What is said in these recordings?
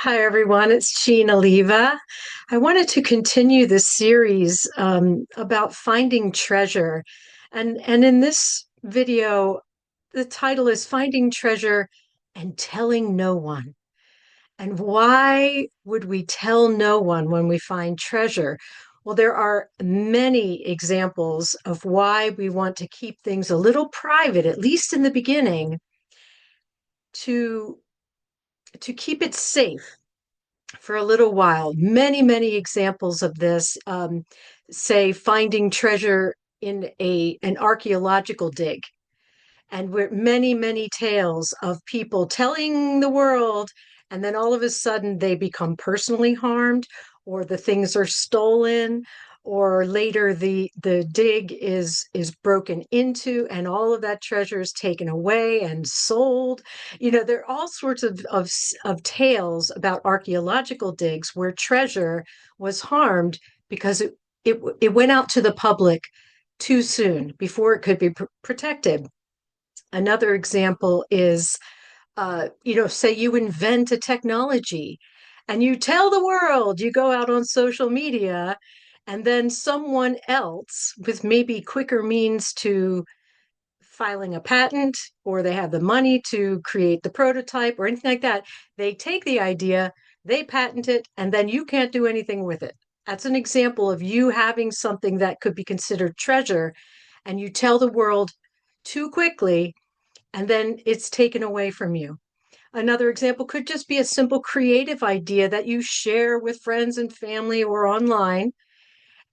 Hi, everyone. It's Jeanne Alleva. I wanted to continue this series about finding treasure. And in this video, the title is Finding Treasure and Telling No One. And why would we tell no one when we find treasure? Well, there are many examples of why we want to keep things a little private, at least in the beginning, to, to keep it safe for a little while. Many examples of this, say finding treasure in an archaeological dig. And we're many tales of people telling the world, and then all of a sudden they become personally harmed, or the things are stolen, or later the dig is broken into, and all of that treasure is taken away and sold. There are all sorts of tales about archaeological digs where treasure was harmed because it went out to the public too soon before it could be protected. Another example is, say you invent a technology and you tell the world, you go out on social media, and then someone else with maybe quicker means to filing a patent, or they have the money to create the prototype or anything like that, they take the idea, they patent it, and then you can't do anything with it. That's an example of you having something that could be considered treasure, and you tell the world too quickly, and then it's taken away from you. Another example could just be a simple creative idea that you share with friends and family or online.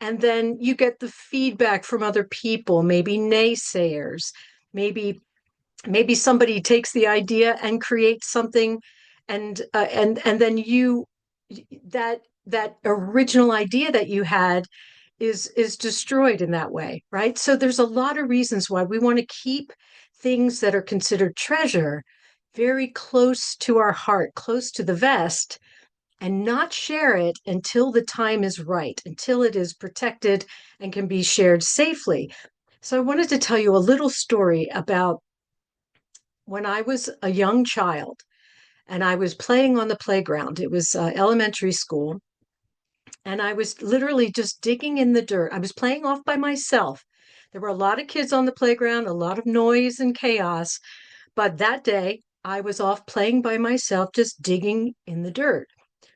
And then you get the feedback from other people, maybe naysayers, maybe maybe somebody takes the idea and creates something, and then you that original idea that you had is destroyed in that way, right? So there's a lot of reasons why we want to keep things that are considered treasure very close to our heart, close to the vest, and not share it until the time is right, until it is protected and can be shared safely. So I wanted to tell you a little story about when I was a young child and I was playing on the playground. It was elementary school, and I was literally just digging in the dirt. I was playing off by myself. There were a lot of kids on the playground, a lot of noise and chaos, but that day I was off playing by myself, just digging in the dirt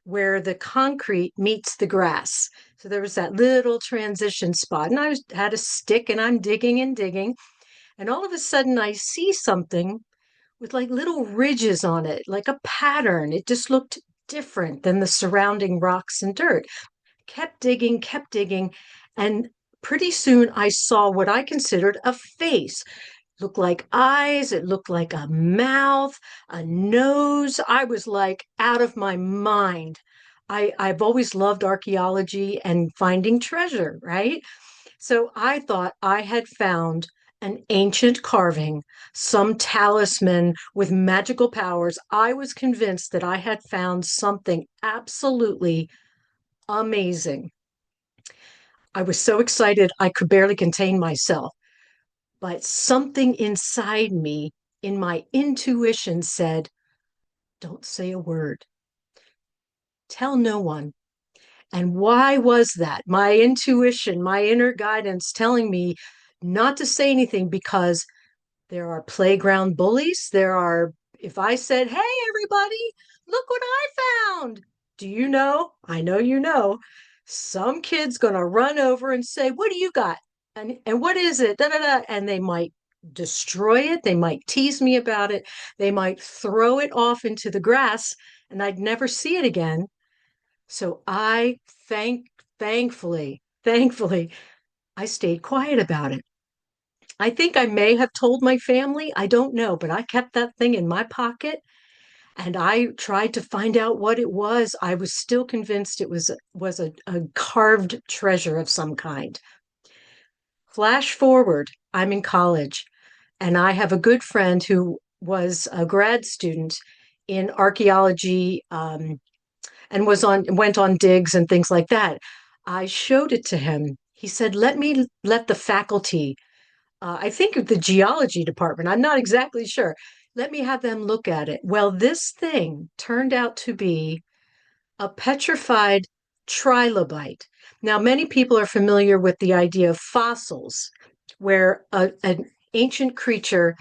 where the concrete meets the grass. So there was that little transition spot, and had a stick and I'm digging and digging. And all of a sudden I see something with like little ridges on it, like a pattern. It just looked different than the surrounding rocks and dirt. Kept digging, and pretty soon I saw what I considered a face. Looked like eyes, it looked like a mouth, a nose. I was like out of my mind. I've always loved archaeology and finding treasure, right? So I thought I had found an ancient carving, some talisman with magical powers. I was convinced that I had found something absolutely amazing. I was so excited I could barely contain myself, but something inside me, in my intuition, said, don't say a word, tell no one. And why was that? My intuition, my inner guidance telling me not to say anything because there are playground bullies. If I said, hey, everybody, look what I found. Do you know? I know you know. Some kid's going to run over and say, what do you got? And what is it? Da, da, da. And they might destroy it. They might tease me about it. They might throw it off into the grass and I'd never see it again. So I thankfully, I stayed quiet about it. I think I may have told my family. I don't know, but I kept that thing in my pocket and I tried to find out what it was. I was still convinced it was a carved treasure of some kind. Flash forward, I'm in college and I have a good friend who was a grad student in archaeology, and went on digs and things like that. I showed it to him. He said, let the faculty, I think of the geology department, I'm not exactly sure. Let me have them look at it. Well, this thing turned out to be a petrified trilobyte. Now, many people are familiar with the idea of fossils, where an ancient creature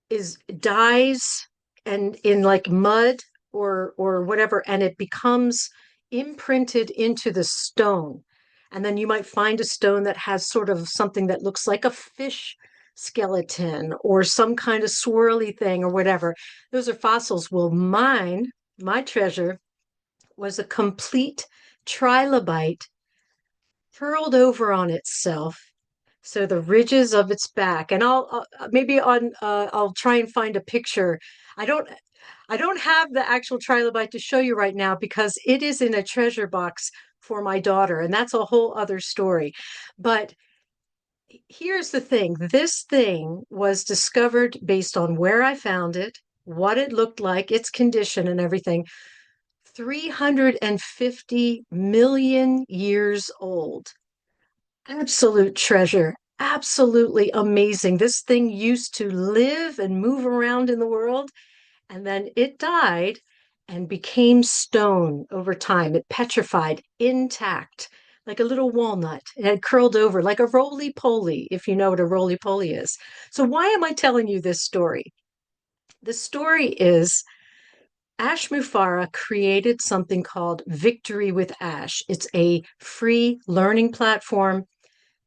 is dies and in like mud or whatever, and it becomes imprinted into the stone. And then you might find a stone that has sort of something that looks like a fish skeleton or some kind of swirly thing or whatever. Those are fossils. Well, my treasure was a complete trilobite curled over on itself. So the ridges of its back, and maybe on I'll try and find a picture. I don't I don't have the actual trilobite to show you right now because it is in a treasure box for my daughter, and that's a whole other story. But here's the thing. This thing was discovered based on where I found it, what it looked like, its condition and everything. 350 million years old. Absolute treasure. Absolutely amazing. This thing used to live and move around in the world, and then it died and became stone over time. It petrified intact, like a little walnut. It had curled over like a roly poly, if you know what a roly poly is. So, why am I telling you this story? The story is Ash Mufara created something called Victory with Ash. It's a free learning platform.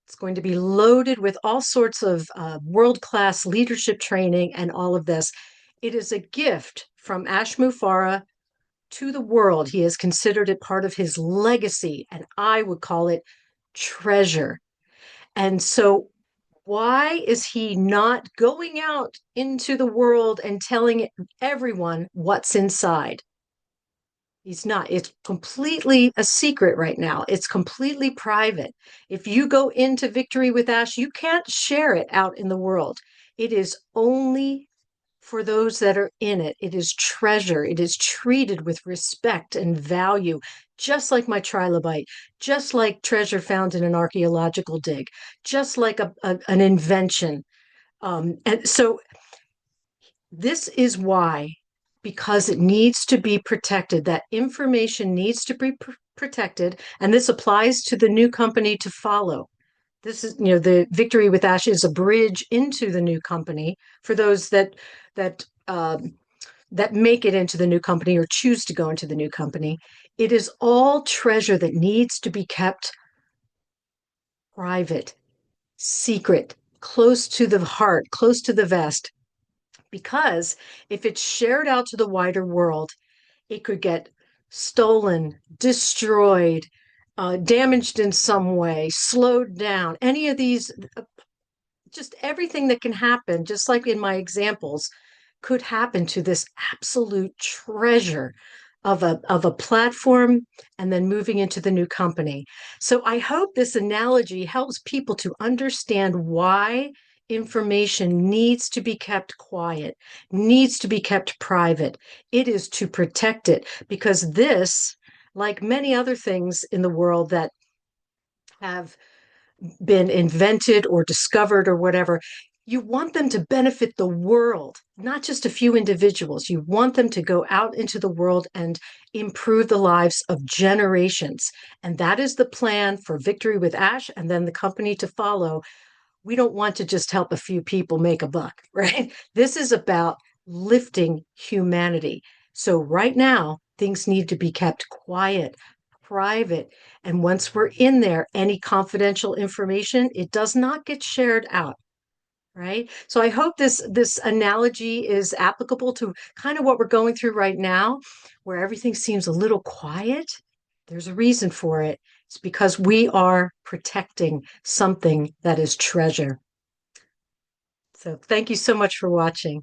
It's going to be loaded with all sorts of world-class leadership training and all of this. It is a gift from Ash Mufara to the world. He has considered it part of his legacy, and I would call it treasure. And so, why is he not going out into the world and telling everyone what's inside? He's not. It's completely a secret right now. It's completely private. If you go into Victory with Ash, you can't share it out in the world. It is only for those that are in it. It is treasure. It is treated with respect and value, just like my trilobite, just like treasure found in an archaeological dig, just like an invention. And so this is why, because it needs to be protected, that information needs to be protected. And this applies to the new company to follow. This is, the Victory with Ash is a bridge into the new company for those that that make it into the new company or choose to go into the new company. It is all treasure that needs to be kept private, secret, close to the heart, close to the vest, because if it's shared out to the wider world, it could get stolen, destroyed, damaged in some way, slowed down. Any of these, just everything that can happen, just like in my examples, could happen to this absolute treasure of a platform and then moving into the new company. So I hope this analogy helps people to understand why information needs to be kept quiet, needs to be kept private. It is to protect it because this, like many other things in the world that have been invented or discovered or whatever, you want them to benefit the world, not just a few individuals. You want them to go out into the world and improve the lives of generations. And that is the plan for Victory with Ash and then the company to follow. We don't want to just help a few people make a buck, right? This is about lifting humanity. So right now, things need to be kept quiet, private. And once we're in there, any confidential information, it does not get shared out. Right. So I hope this analogy is applicable to kind of what we're going through right now, where everything seems a little quiet. There's a reason for it. It's because we are protecting something that is treasure. So thank you so much for watching.